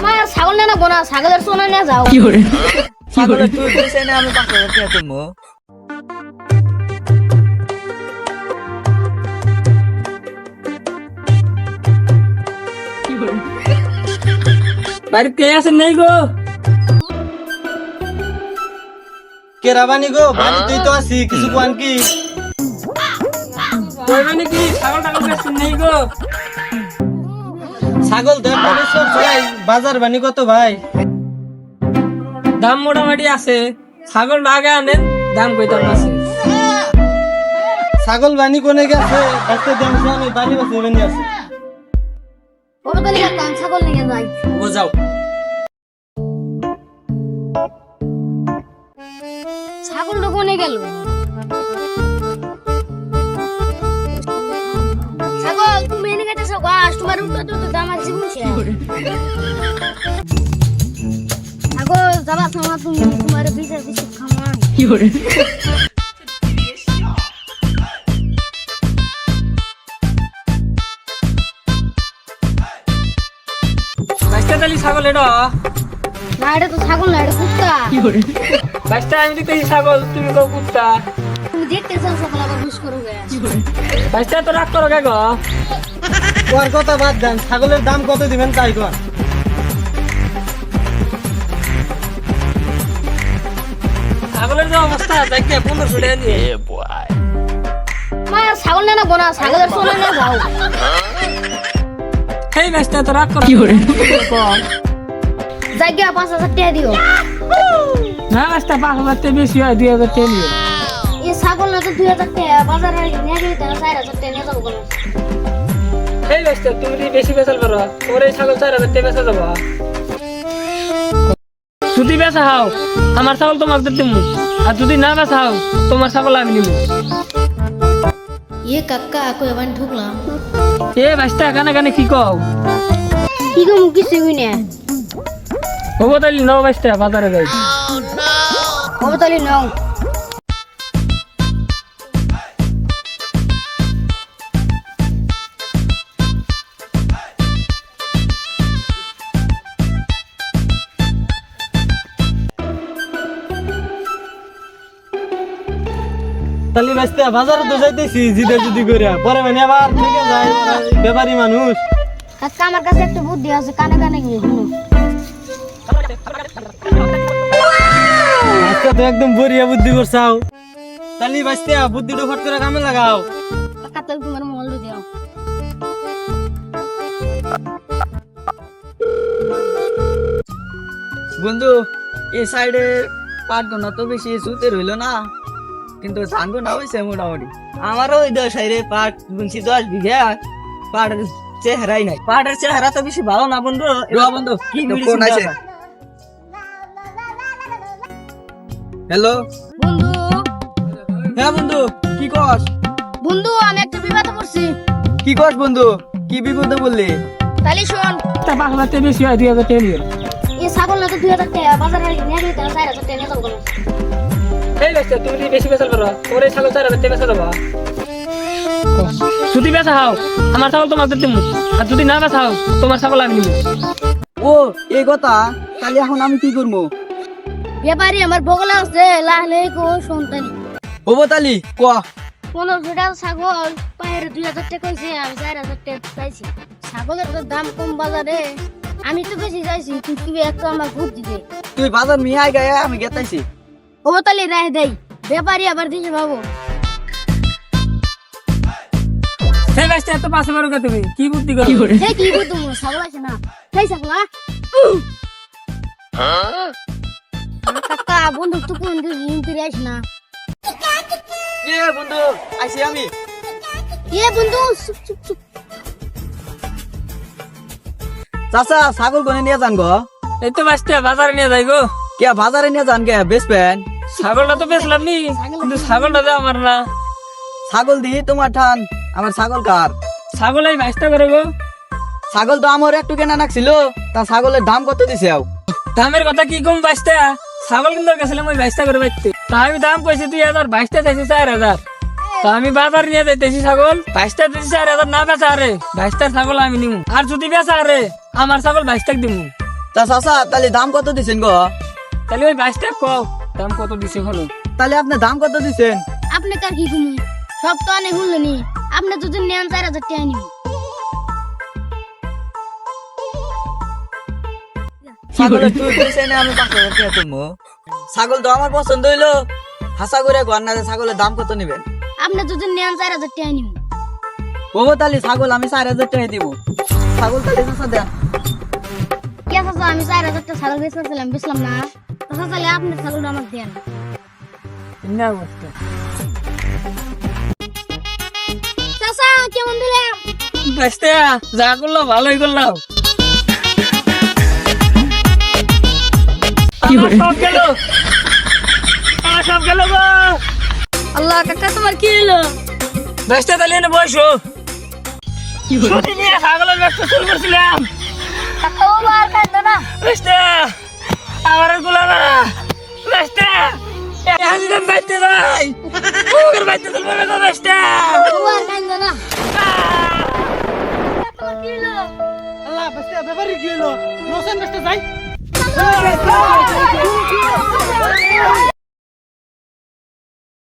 আমার ছাগল না বোনা ছাগলের সোনা নিয়ে যাও কি করে ছাগলের তুই দিছে না আমি 5,000 টাকা তুলবো। বাড়িতে কে আছেন নাই গো কে রাবানি গো বাড়ি তুই তো আসি কিছু কোয়ান কি কই মানে কি ছাগল টাগল বেচছেন নাই গো ছাগল দেড় সব ভাই বাজার বানি কত ভাই দাম মোটামুটি আছে ছাগল আগে আনেন দাম কইতাম আছে ছাগল বানি কোনে গেছে একটা দাম আমি বানি বাসি বানি আছে ওর তো লিখা কান ছাগল নিয়ে যাই ও যাও ছাগল তো কোনে গেল ছাগল তুমি এনে গেছো গাছ তোমার উপরে তো দাম আছে বুঝছে ছাগল যাবা তোমার তুমি তোমার বিচার বিচার খামান কি করে বাইশটা তালি ছাগল এটা না এটা তো ছাগল না এটা কুত্তা কি করে বাইশটা আমি দেখতেছি ছাগল তুমি কো কুত্তা তুমি দেখতে চাও সকাল আবার বুঝ করবে বাইশটা তো রাগ করো কে গো ওর কথা বাদ দেন ছাগলের দাম কত দিবেন তাই কোন ছাগলের যে অবস্থা দেখতে 1500 টাকা দিয়ে আমার ছাগল না বোনা ছাগলের সোনা নিয়ে যাও এই বাইশটা তো রাগ করো কি করে জায়গা 5,000 টাকা দিও না বাইশটা 5000 টাকা বেশি হয় 2000 টাকা নিও এই ছাগল না তো 2000 টাকা বাজারে নিয়ে গেলে তারা 4,000 টাকা নিয়ে যাবো কেন এই বাইশটা তুমি যদি বেশি বেচাল পারো তোর এই ছাগল 4000 টাকা বেচা যাবো যদি বেচা হাও আমার ছাগল তোমাকে দিতে দিমু আর যদি না বেচা হাও তোমার ছাগল আমি নিমু ये কাকা কই আবার ঢুকলাম এ বাইশটা কানে কানে কি কও কি গো মুকি সেগুই না হবো তাইলে নাও বাইশটা বাজারে যাই হবে তাহলে নাও তালি বাস্তে বাজারে তো যাইতেছি জিদে জিদি করে পরে মানে আবার থেকে যায় ব্যাপারী মানুষ কাকা আমার কাছে একটা বুদ্ধি আছে কানে কানে গিয়ে শুনো আজকে তো একদম বড়িয়া বুদ্ধি করছাও তালি বাস্তে বুদ্ধিটা ফট করে কামে লাগাও কাকা তো তোমার মোবাইল দিও বন্ধু এই সাইডে পাট গোনা তো বেশি সুতে রইল না কিন্তু ধান গোনা হয়েছে মোটামুটি আমারও ওই 10 সাইডে পাট বুনছি 10 বিঘা পাটের চেহারাই নাই পাটের চেহারা তো বেশি ভালো না বন্ধু বন্ধু কি ফোন আছে হ্যালো বন্ধু হ্যাঁ বন্ধু কি কস বন্ধু আমি একটা বিপদে পড়ছি কি কস বন্ধু কি বিপদে বললি তাহলে শোন 5000 টাকা বেশি হয় 2000 টাকা নিও এই ছাগল না তো 2000 টাকা বাজারে নিয়ে গেলে তারা 4,000 টাকা নিয়ে যাবো কেন এই বাইশটা তুমি যদি বেশি বেচাল পারো তোর এই ছাগল 4000 টাকা বেচা যাবো যদি বেচা হাও আমার ছাগল তোমাকে দিমু আর যদি না বেচা হাও তোমার ছাগল আমি নিমু ও এই কথা তাহলে এখন আমি কি করবো ব্যাপারী আমার বগলে আছে লাহলে কো সন্তানি ওবতালি ক 1500 টাকা ছাগল পায়ের 2000 টাকা কইছে আমি 4,000 টাকা চাইছি ছাগলের তো দাম কম বাজারে আমি তো বেশি চাইছি তুই একটু আমার বুদ্ধি দে তুই বাজার নিয়ে আয় গায়ে আমি গেতাইছি ও তাহলে রায় দেই ব্যাপারী আবার দিছে বাবু এই বাইশটা এত পাশে মারো কে তুমি কি বুদ্ধি করো হে কি বুদ্ধি মোর ছাগল আছে না সেই ছাগলা কাকা বন্ধু তুই কোন দিন ফিরে আইস না এ বন্ধু আইছি আমি এ বন্ধু চুপ চুপ চুপ চাচা ছাগল গনে নিয়ে যান গো এই তো বাইশটা বাজারে নিয়ে যাই গো কে বাজারে নিয়ে যান কে বেচবেন ছাগলটা তো বেচলাম নি কিন্তু ছাগলটা তো আমার না ছাগল দিই তোমার ঠান আমার ছাগল কার ছাগল এই বাইশটা করে গো ছাগল তো আমার একটু কেনা নাকছিল তা ছাগলের দাম কত দিছে দামের কথা কি কম বাইশটা ছাগল কিন্তু গেছিলাম ওই বাইশটা করে বাইতে তা আমি দাম কইছি 2000 বাইশটা চাইছি 4000 তা আমি বাজার নিয়ে যাইতেছি ছাগল বাইশটা দিছি 4000 না বেচা আরে বাইশটার ছাগল আমি নিমু আর যদি বেচা আরে আমার ছাগল বাইশটাক দিমু তা চাচা তাহলে দাম কত দিছেন গো? তাহলে ওই বাইশটা কও দাম কত দিছে হলো। তাহলে আপনি দাম কত দিছেন? আপনি কার কি ঘুমু সব তো অনেক শুনলেনি, আপনি যদি নেন 4000 টাকা নিব। ছাগলের তুই কইছে না আমি 5000 টাকা দেবো। ছাগল তো আমার পছন্দ হইলো, হাসা করে ঘর না ছাগলের দাম কত নেবেন? আপনি যদি নেন 4000 টাকা নিব। ও তাহলে ছাগল আমি 4000 টাকা দিব। ছাগল তাহলে চাচা দেন। কে চাচা আমি 4000 টাকা ছাগল বেচছিলাম বেচলাম না, চাচা তাহলে আপনি ছাগলটা আমাকে দেন। না বুঝতে চাচা কেমন দিলেন? বাইশটা যা করলো ভালোই করলাম। আমার সব গেল, আমার সব গেল গো। আল্লাহ কাকা তোমার কি হলো? বাইশটা তাহলে এনে বসো। ছুটি নিয়ে ছাগলের ব্যবসা শুরু করছিলাম। কাকা বাবা আর কাঁদো না। বাইশটা আমার আর গুলা না। বাইশটা একদম বাইতে যাই ওর বাইতে চলবে না বাইশটা। বাবা আর কাঁদো না। তোমার কি হলো? আল্লাহ বেস্তে ব্যাপারই কি হলো? নসেন বেস্তে যাই